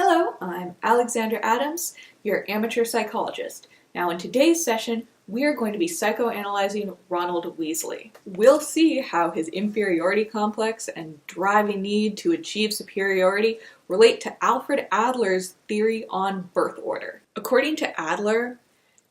Hello, I'm Alexander Adams, your amateur psychologist. Now in today's session, we are going to be psychoanalyzing Ronald Weasley. We'll see how his inferiority complex and driving need to achieve superiority relate to Alfred Adler's theory on birth order. According to Adler,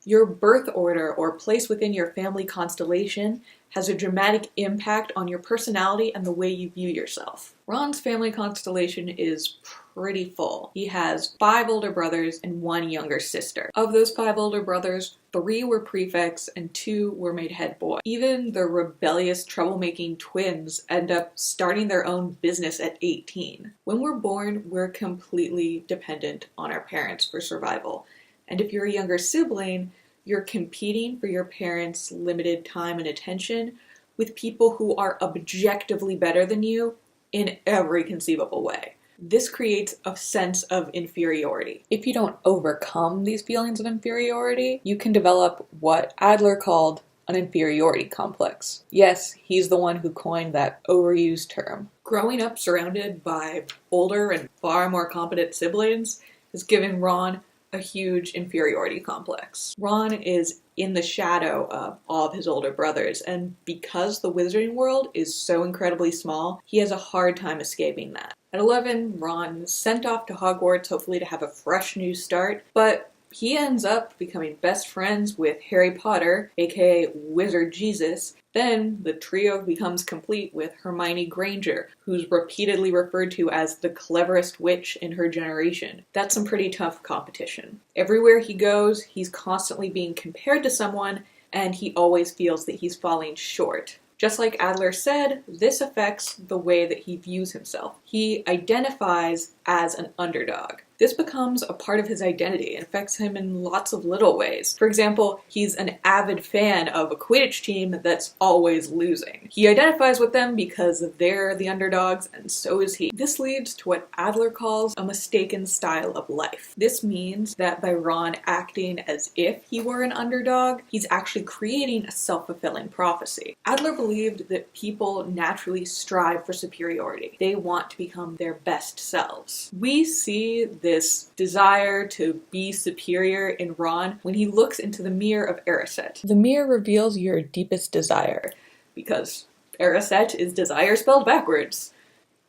your birth order or place within your family constellation has a dramatic impact on your personality and the way you view yourself. Ron's family constellation is pretty full. He has 5 older brothers and 1 younger sister. Of those 5 older brothers, 3 were prefects and 2 were made head boy. Even the rebellious, troublemaking twins end up starting their own business at 18. When we're born, we're completely dependent on our parents for survival. And if you're a younger sibling, you're competing for your parents' limited time and attention with people who are objectively better than you in every conceivable way. This creates a sense of inferiority. If you don't overcome these feelings of inferiority, you can develop what Adler called an inferiority complex. Yes, he's the one who coined that overused term. Growing up surrounded by older and far more competent siblings has given Ron a huge inferiority complex. Ron is in the shadow of all of his older brothers, and because the wizarding world is so incredibly small, he has a hard time escaping that. At 11, Ron is sent off to Hogwarts, hopefully to have a fresh new start, but he ends up becoming best friends with Harry Potter, A.K.A. Wizard Jesus. Then the trio becomes complete with Hermione Granger, who's repeatedly referred to as the cleverest witch in her generation. That's some pretty tough competition. Everywhere he goes, he's constantly being compared to someone, and he always feels that he's falling short. Just like Adler said, this affects the way that he views himself. He identifies as an underdog. This becomes a part of his identity and affects him in lots of little ways. For example, he's an avid fan of a Quidditch team that's always losing. He identifies with them because they're the underdogs, and so is he. This leads to what Adler calls a mistaken style of life. This means that by Ron acting as if he were an underdog, he's actually creating a self-fulfilling prophecy. Adler believed that people naturally strive for superiority. They want to become their best selves. We see this desire to be superior in Ron when he looks into the mirror of Erised. The mirror reveals your deepest desire, because Erised is desire spelled backwards.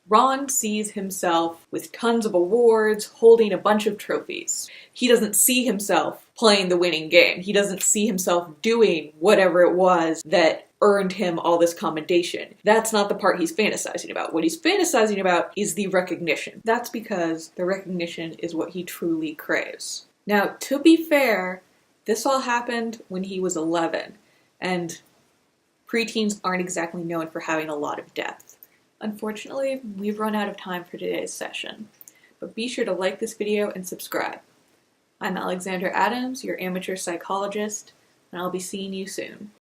Ron sees himself with tons of awards, holding a bunch of trophies. He doesn't see himself playing the winning game. He doesn't see himself doing whatever it was that earned him all this commendation. That's not the part he's fantasizing about. What he's fantasizing about is the recognition. That's because the recognition is what he truly craves. Now, to be fair, this all happened when he was 11, and preteens aren't exactly known for having a lot of depth. Unfortunately, we've run out of time for today's session, but be sure to like this video and subscribe. I'm Alexander Adams, your amateur psychologist, and I'll be seeing you soon.